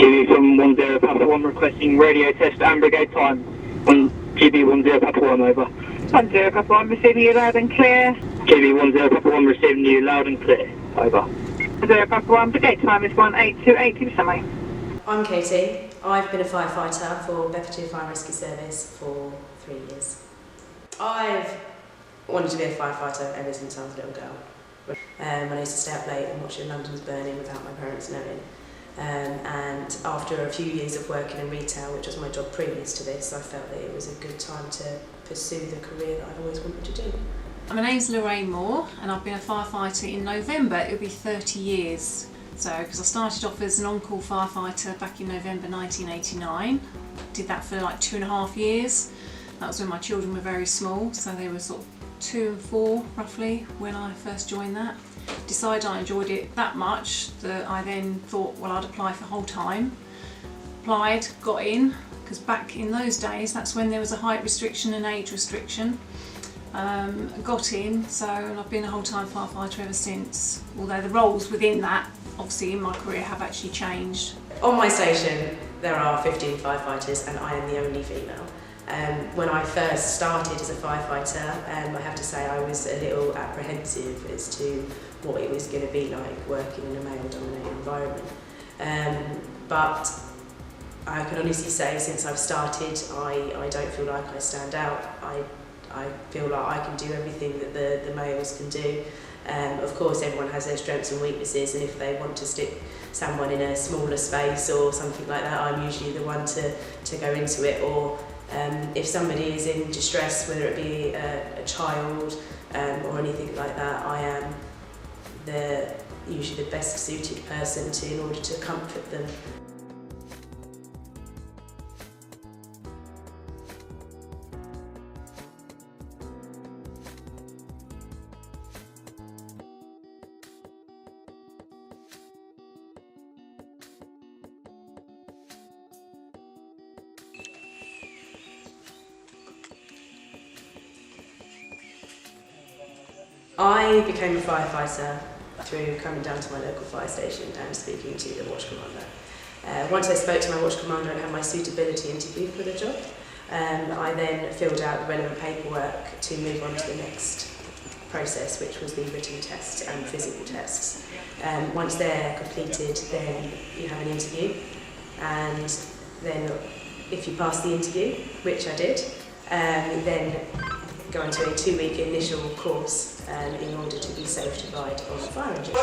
GB from 10 Papa 1 requesting radio test and brigade time. On GB 10 Papa 1 over. 10 Papa 1 receiving you loud and clear. GB 10 Papa 1 receiving you loud and clear. Over. 10 Papa 1 brigade time is 18282 summary. I'm Katie. I've been a firefighter for Bedfordshire Fire and Rescue Service for 3 years. I've wanted to be a firefighter ever since I was a little girl. When I used to stay up late and watch London's burning without my parents knowing. And after a few years of working in retail, which was my job previous to this, I felt that it was a good time to pursue the career that I've always wanted to do. My name's Lorraine Moore and I've been a firefighter in November. It'll be 30 years. So, because I started off as an on-call firefighter back in November 1989. Did that for like 2.5 years. That was when my children were very small, so they were sort of 2 and 4 roughly when I first joined that. Decided I enjoyed it that much that I then thought, well, I'd apply for whole time. Applied, got in, because back in those days that's when there was a height restriction and age restriction. Got in, so I've been a whole time firefighter ever since, although the roles within that, obviously in my career, have actually changed. On my station there are 15 firefighters and I am the only female. When I first started as a firefighter, I have to say I was a little apprehensive as to what it was going to be like working in a male-dominated environment. But I can honestly say since I've started, I don't feel like I stand out. I feel like I can do everything that the males can do. Of course everyone has their strengths and weaknesses, and if they want to stick someone in a smaller space or something like that, I'm usually the one to go into it. Or if somebody is in distress, whether it be a child or anything like that, I am usually the best suited person in order to comfort them. I became a firefighter through coming down to my local fire station and speaking to the watch commander. Once I spoke to my watch commander and had my suitability interview for the job, I then filled out the relevant paperwork to move on to the next process, which was the written test and physical tests. Once they're completed, then you have an interview, and then if you pass the interview, which I did, then go into a 2-week initial course in order to be safe to ride on a fire engine.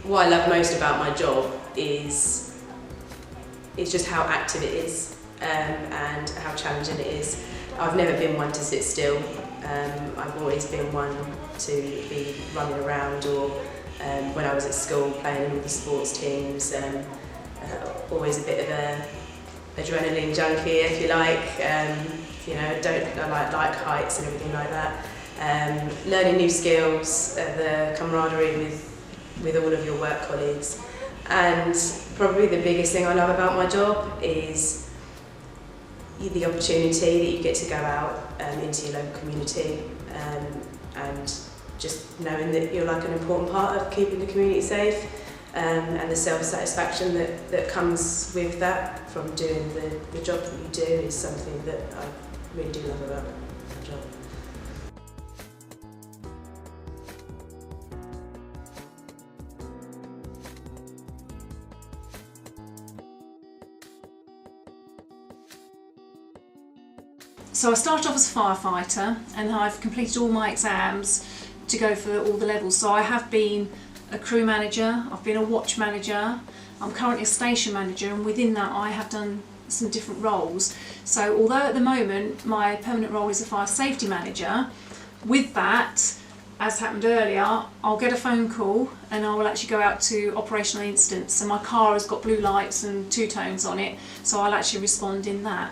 What I love most about my job is just how active it is and how challenging it is. I've never been one to sit still. I've always been one to be running around, or when I was at school playing in all the sports teams, always a bit of a adrenaline junkie, if you like. I like heights and everything like that. Learning new skills, the camaraderie with all of your work colleagues. And probably the biggest thing I love about my job is the opportunity that you get to go out into your local community and just knowing that you're like an important part of keeping the community safe, and the self-satisfaction that comes with that from doing the job that you do is something that I really do love about my job. So I started off as a firefighter and I've completed all my exams to go for all the levels. So I have been a crew manager, I've been a watch manager, I'm currently a station manager, and within that I have done some different roles. So although at the moment my permanent role is a fire safety manager, with that, as happened earlier, I'll get a phone call and I will actually go out to operational incidents. So my car has got blue lights and two-tones on it, so I'll actually respond in that.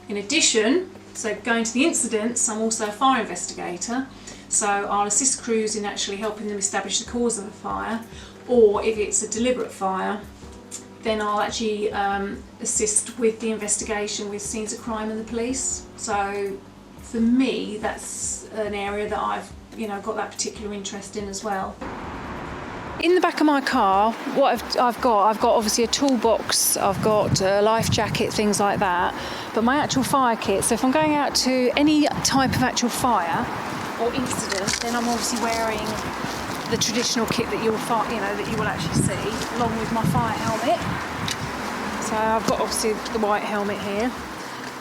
In addition, so going to the incidents, I'm also a fire investigator. So I'll assist crews in actually helping them establish the cause of a fire, or if it's a deliberate fire, then I'll actually assist with the investigation with scenes of crime and the police. So for me, that's an area that I've got that particular interest in as well. In the back of my car, what I've got obviously a toolbox, I've got a life jacket, things like that, but my actual fire kit, so if I'm going out to any type of actual fire or incident, then I'm obviously wearing the traditional kit that you will actually see, along with my fire helmet. So I've got obviously the white helmet here.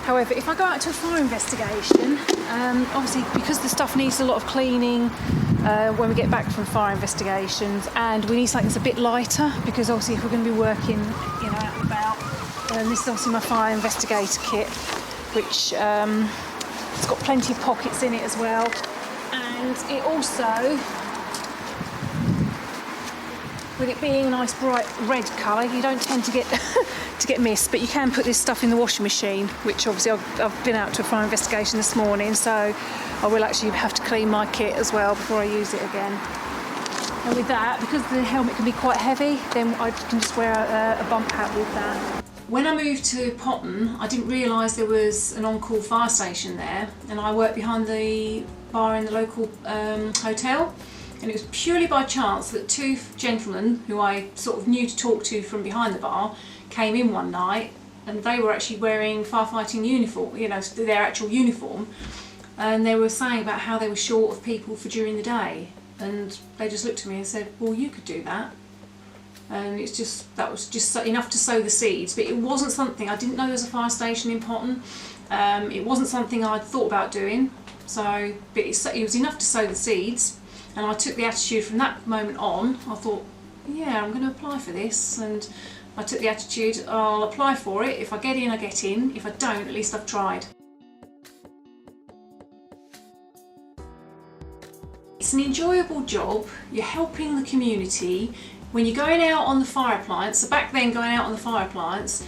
However, if I go out to a fire investigation, obviously because the stuff needs a lot of cleaning when we get back from fire investigations, and we need something that's a bit lighter, because obviously if we're going to be working out and about, this is obviously my fire investigator kit, which it's got plenty of pockets in it as well, and it also, with it being a nice bright red colour, you don't tend to get mist, but you can put this stuff in the washing machine, which obviously I've been out to a fire investigation this morning, so I will actually have to clean my kit as well before I use it again. And with that, because the helmet can be quite heavy, then I can just wear a bump hat with that. When I moved to Potton, I didn't realise there was an on-call fire station there, and I worked behind the bar in the local hotel. And it was purely by chance that two gentlemen who I sort of knew to talk to from behind the bar came in one night, and they were actually wearing firefighting uniform, their actual uniform, and they were saying about how they were short of people for during the day, and they just looked at me and said, well, you could do that. And that was just enough to sow the seeds, but it wasn't something, I didn't know there was a fire station in Potton, it wasn't something I'd thought about doing, but it was enough to sow the seeds. And I took the attitude from that moment on. I thought, yeah, I'm going to apply for this, and I took the attitude, I'll apply for it. If I get in, I get in. If I don't, at least I've tried. It's an enjoyable job. You're helping the community. When you're going out on the fire appliance, so back then going out on the fire appliance,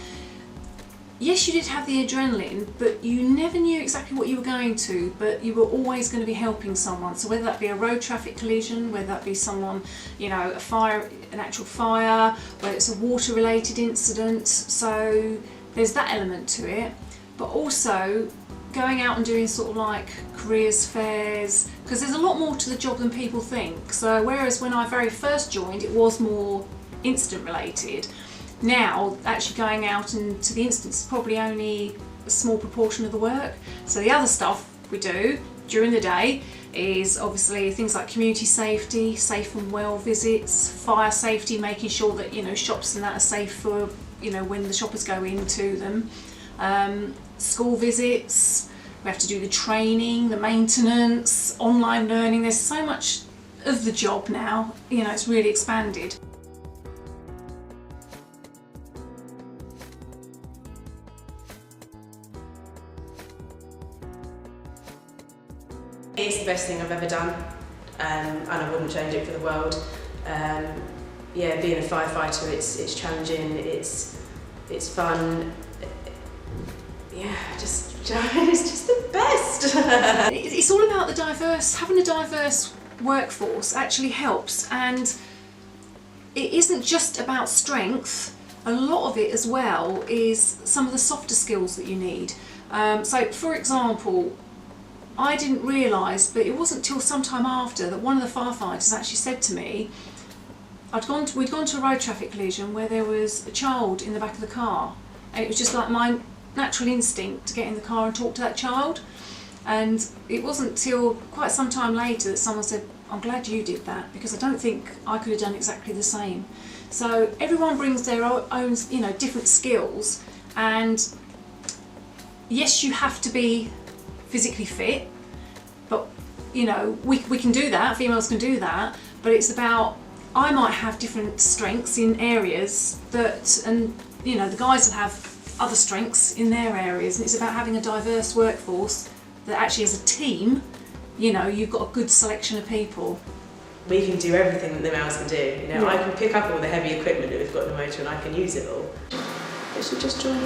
yes, you did have the adrenaline, but you never knew exactly what you were going to, but you were always going to be helping someone. So whether that be a road traffic collision, whether that be someone, a fire, an actual fire, whether it's a water related incident, so there's that element to it. But also going out and doing sort of like careers fairs, because there's a lot more to the job than people think. So whereas when I very first joined, it was more incident related, now, actually going out into the instance is probably only a small proportion of the work. So the other stuff we do during the day is obviously things like community safety, safe and well visits, fire safety, making sure that shops and that are safe for when the shoppers go into them. School visits, we have to do the training, the maintenance, online learning. There's so much of the job now, it's really expanded. It's the best thing I've ever done, and I wouldn't change it for the world. Being a firefighter, it's challenging, it's fun. It's just the best. It's all about having a diverse workforce actually helps, and it isn't just about strength. A lot of it as well is some of the softer skills that you need. So for example, I didn't realise, but it wasn't till some time after that one of the firefighters actually said to me, we'd gone to a road traffic collision where there was a child in the back of the car, and it was just like my natural instinct to get in the car and talk to that child. And it wasn't till quite some time later that someone said, I'm glad you did that, because I don't think I could have done exactly the same. So everyone brings their own different skills, and yes, you have to be physically fit, but we can do that, females can do that, but it's about, I might have different strengths in areas and the guys will have other strengths in their areas, and it's about having a diverse workforce that actually as a team, you've got a good selection of people. We can do everything that the males can do. I can pick up all the heavy equipment that we've got in the motor and I can use it all. They should just join.